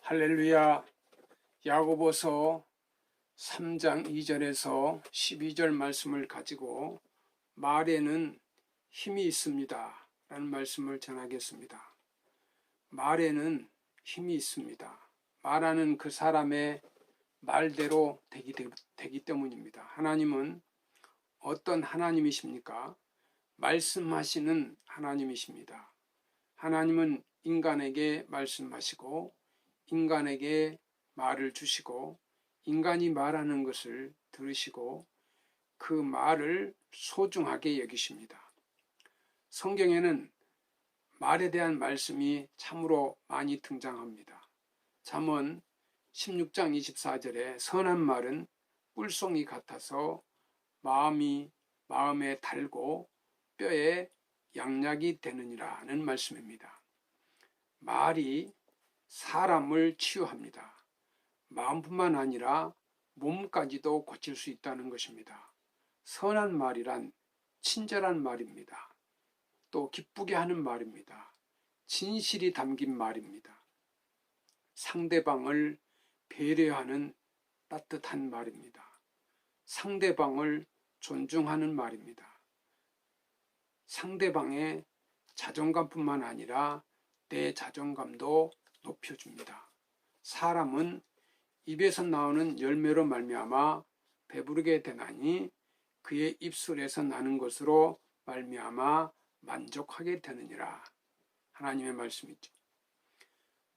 할렐루야. 야고보서 3장 2절에서 12절 말씀을 가지고 말에는 힘이 있습니다 라는 말씀을 전하겠습니다. 말에는 힘이 있습니다. 말하는 그 사람의 말대로 되기 때문입니다. 하나님은 어떤 하나님이십니까? 말씀하시는 하나님이십니다. 하나님은 인간에게 말씀하시고 인간에게 말을 주시고 인간이 말하는 것을 들으시고 그 말을 소중하게 여기십니다. 성경에는 말에 대한 말씀이 참으로 많이 등장합니다. 잠언 16장 24절에 선한 말은 꿀송이 같아서 마음에 달고 뼈에 양약이 되느니라는 말씀입니다. 말이 사람을 치유합니다. 마음뿐만 아니라 몸까지도 고칠 수 있다는 것입니다. 선한 말이란 친절한 말입니다. 또 기쁘게 하는 말입니다. 진실이 담긴 말입니다. 상대방을 배려하는 따뜻한 말입니다. 상대방을 존중하는 말입니다. 상대방의 자존감뿐만 아니라 내 자존감도 높여줍니다. 사람은 입에서 나오는 열매로 말미암아 배부르게 되나니 그의 입술에서 나는 것으로 말미암아 만족하게 되느니라. 하나님의 말씀이죠.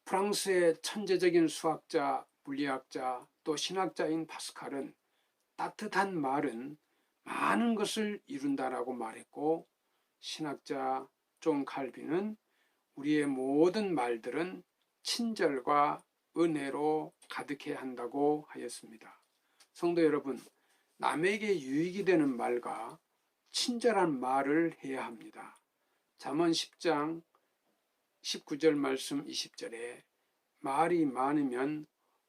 프랑스의 천재적인 수학자, 물리학자, 또 신학자인 파스칼은 따뜻한 말은 많은 것을 이룬다라고 말했고, 신학자 존 칼빈은 우리의 모든 말들은 친절과 은혜로 가득해야 한다고 하였습니다. 성도 여러분, 남에게 유익이 되는 말과 친절한 말을 해야 합니다. 잠언 10장 19절 말씀 20절에 말이 많으면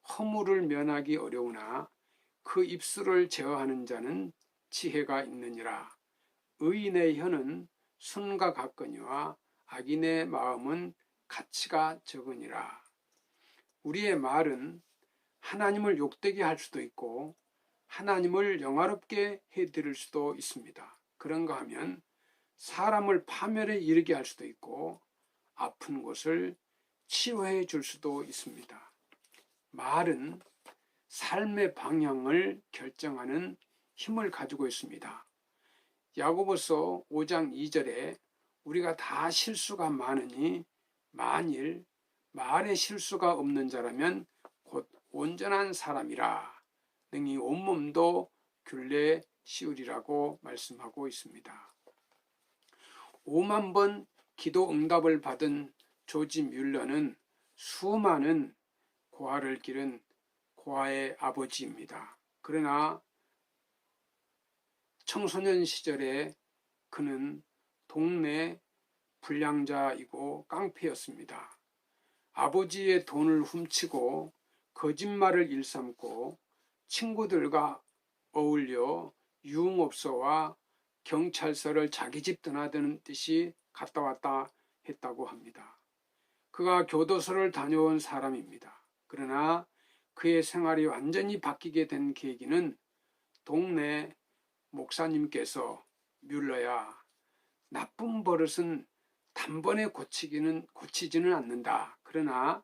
허물을 면하기 어려우나 그 입술을 제어하는 자는 지혜가 있느니라. 의인의 혀는 순과 같거니와 악인의 마음은 가치가 적으니라. 우리의 말은 하나님을 욕되게 할 수도 있고 하나님을 영화롭게 해드릴 수도 있습니다. 그런가 하면 사람을 파멸에 이르게 할 수도 있고 아픈 곳을 치유해 줄 수도 있습니다. 말은 삶의 방향을 결정하는 힘을 가지고 있습니다. 야고보서 5장 2절에 우리가 다 실수가 많으니 만일 말에 실수가 없는 자라면 곧 온전한 사람이라 능히 온몸도 균례 씌우리라고 말씀하고 있습니다. 5만 번 기도 응답을 받은 조지 뮬러는 수많은 고아를 기른 고아의 아버지입니다. 그러나 청소년 시절에 그는 동네 불량자이고 깡패였습니다. 아버지의 돈을 훔치고 거짓말을 일삼고 친구들과 어울려 유흥업소와 경찰서를 자기 집 드나드는 듯이 갔다 왔다 했다고 합니다. 그가 교도소를 다녀온 사람입니다. 그러나 그의 생활이 완전히 바뀌게 된 계기는 동네 목사님께서 뮬러야, 나쁜 버릇은 단번에 고치지는 않는다. 그러나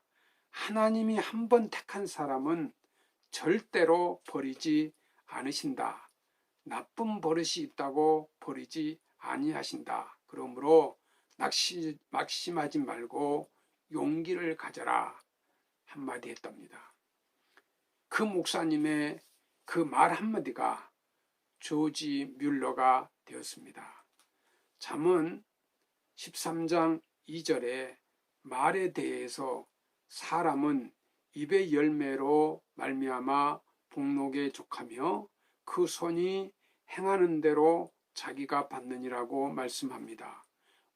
하나님이 한 번 택한 사람은 절대로 버리지 않으신다. 나쁜 버릇이 있다고 버리지 아니하신다. 그러므로 낙심하지 말고 용기를 가져라 한마디 했답니다. 그 목사님의 그 말 한마디가 조지 뮬러가 되었습니다. 잠언 13장 2절에 말에 대해서 사람은 입의 열매로 말미암아 복록에 족하며 그 손이 행하는 대로 자기가 받느니라고 말씀합니다.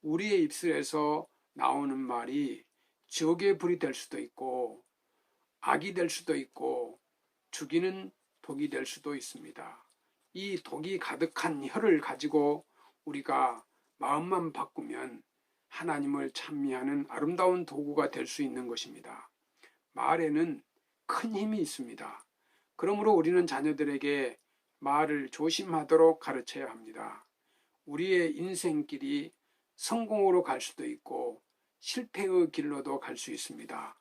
우리의 입술에서 나오는 말이 지옥의 불이 될 수도 있고 악이 될 수도 있고 죽이는 독이 될 수도 있습니다. 이 독이 가득한 혀를 가지고 우리가 마음만 바꾸면 하나님을 찬미하는 아름다운 도구가 될 수 있는 것입니다. 말에는 큰 힘이 있습니다. 그러므로 우리는 자녀들에게 말을 조심하도록 가르쳐야 합니다. 우리의 인생길이 성공으로 갈 수도 있고 실패의 길로도 갈 수 있습니다.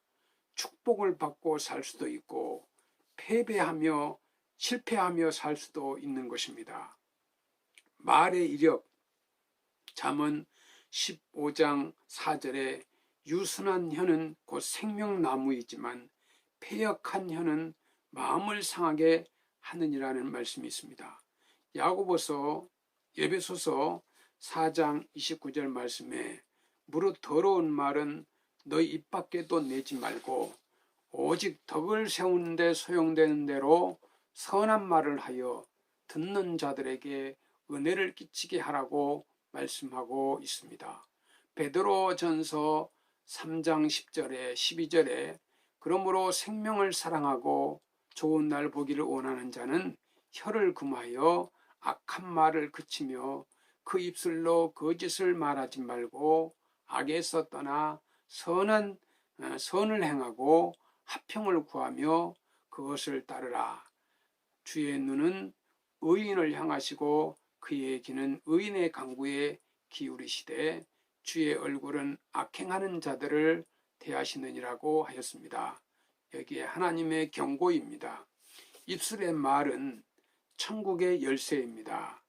축복을 받고 살 수도 있고 패배하며 실패하며 살 수도 있는 것입니다. 말의 이력, 잠언 15장 4절에 유순한 혀는 곧 생명나무이지만 패역한 혀는 마음을 상하게 하느니라는 말씀이 있습니다. 야고보서 에베소서 4장 29절 말씀에 무릇 더러운 말은 너희 입 밖에도 내지 말고 오직 덕을 세우는 데 소용되는 대로 선한 말을 하여 듣는 자들에게 은혜를 끼치게 하라고 말씀하고 있습니다. 베드로전서 3장 10절에 12절에 그러므로 생명을 사랑하고 좋은 날 보기를 원하는 자는 혀를 금하여 악한 말을 그치며 그 입술로 거짓을 말하지 말고 악에서 떠나 선을 행하고 화평을 구하며 그것을 따르라. 주의 눈은 의인을 향하시고 그의 귀는 의인의 간구에 기울이시되 주의 얼굴은 악행하는 자들을 대하시느니라고 하였습니다. 여기에 하나님의 경고입니다. 입술의 말은 천국의 열쇠입니다.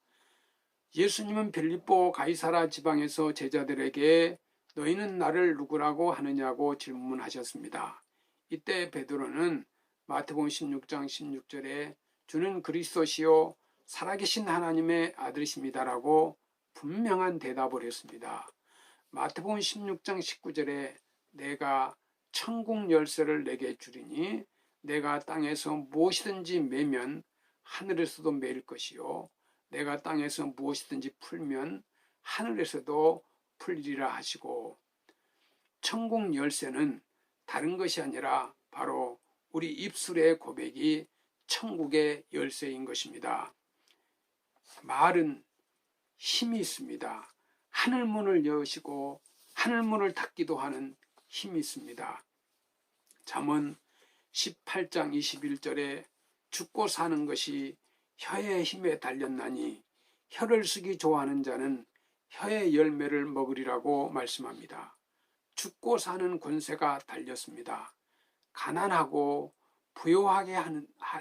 예수님은 빌립보 가이사라 지방에서 제자들에게 너희는 나를 누구라고 하느냐고 질문하셨습니다. 이때 베드로는 마태복음 16장 16절에 주는 그리스도시요 살아계신 하나님의 아들이십니다라고 분명한 대답을 했습니다. 마태복음 16장 19절에 내가 천국 열쇠를 내게 주리니 내가 땅에서 무엇이든지 매면 하늘에서도 매일 것이요 내가 땅에서 무엇이든지 풀면 하늘에서도 풀리리라 하시고, 천국 열쇠는 다른 것이 아니라 바로 우리 입술의 고백이 천국의 열쇠인 것입니다. 말은 힘이 있습니다. 하늘문을 여시고 하늘문을 닫기도 하는 힘이 있습니다. 잠언 18장 21절에 죽고 사는 것이 혀의 힘에 달렸나니 혀를 쓰기 좋아하는 자는 혀의 열매를 먹으리라고 말씀합니다. 죽고 사는 권세가 달렸습니다. 가난하고 부요하게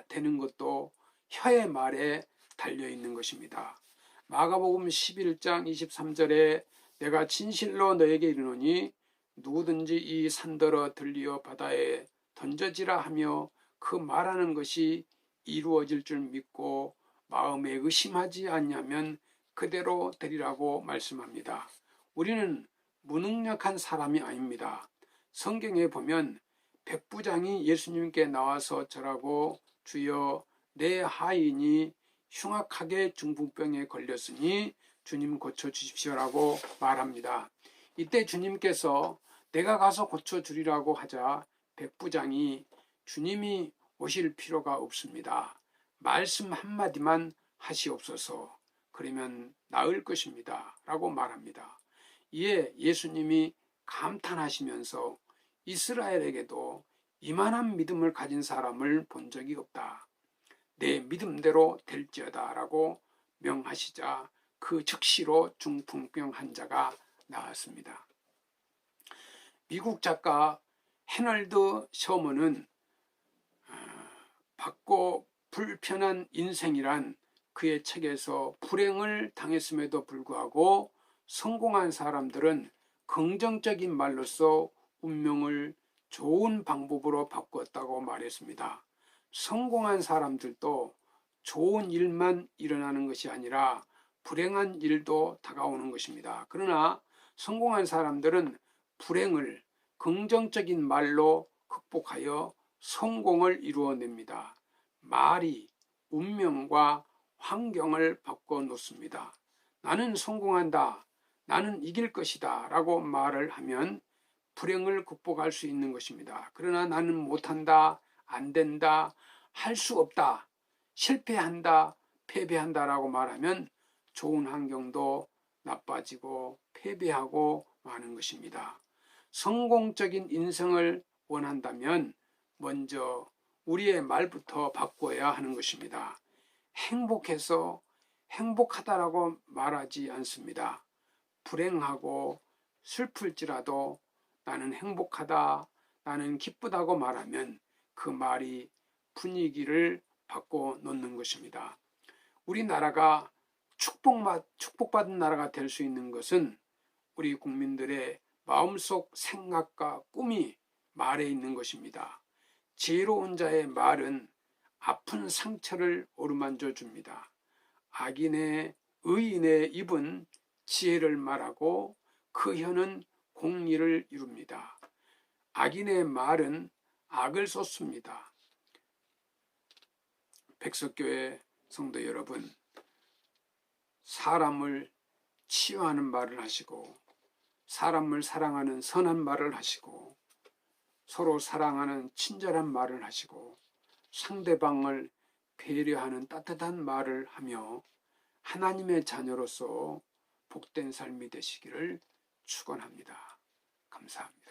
되는 것도 혀의 말에 달려있는 것입니다. 마가복음 11장 23절에 내가 진실로 너에게 이르노니 누구든지 이 산더러 들리어 바다에 던져지라 하며 그 말하는 것이 이루어질 줄 믿고 마음에 의심하지 않냐면 그대로 되리라고 말씀합니다. 우리는 무능력한 사람이 아닙니다. 성경에 보면 백부장이 예수님께 나와서 절하고 주여 내 하인이 흉악하게 중풍병에 걸렸으니 주님 고쳐주십시오라고 말합니다. 이때 주님께서 내가 가서 고쳐주리라고 하자 백부장이 주님이 오실 필요가 없습니다. 말씀 한마디만 하시옵소서. 그러면 나을 것입니다. 라고 말합니다. 이에 예수님이 감탄하시면서 이스라엘에게도 이만한 믿음을 가진 사람을 본 적이 없다. 내 믿음대로 될지어다 라고 명하시자 그 즉시로 중풍병 환자가 나았습니다. 미국 작가 해널드 셔먼은 밝고 불편한 인생이란 그의 책에서 불행을 당했음에도 불구하고 성공한 사람들은 긍정적인 말로써 운명을 좋은 방법으로 바꾸었다고 말했습니다. 성공한 사람들도 좋은 일만 일어나는 것이 아니라 불행한 일도 다가오는 것입니다. 그러나 성공한 사람들은 불행을 긍정적인 말로 극복하여 성공을 이루어냅니다. 말이 운명과 환경을 바꿔놓습니다. 나는 성공한다, 나는 이길 것이다 라고 말을 하면 불행을 극복할 수 있는 것입니다. 그러나 나는 못한다, 안 된다, 할 수 없다, 실패한다, 패배한다 라고 말하면 좋은 환경도 나빠지고 패배하고 마는 것입니다. 성공적인 인생을 원한다면 먼저 우리의 말부터 바꿔야 하는 것입니다. 행복해서 행복하다라고 말하지 않습니다. 불행하고 슬플지라도 나는 행복하다, 나는 기쁘다고 말하면 그 말이 분위기를 바꿔 놓는 것입니다. 우리나라가 축복받은 나라가 될 수 있는 것은 우리 국민들의 마음속 생각과 꿈이 말에 있는 것입니다. 지혜로운 자의 말은 아픈 상처를 어루만져 줍니다. 의인의 입은 지혜를 말하고 그 혀는 공의를 이룹니다. 악인의 말은 악을 쏟습니다. 백석교회 성도 여러분, 사람을 치유하는 말을 하시고 사람을 사랑하는 선한 말을 하시고 서로 사랑하는 친절한 말을 하시고 상대방을 배려하는 따뜻한 말을 하며 하나님의 자녀로서 복된 삶이 되시기를 축원합니다. 감사합니다.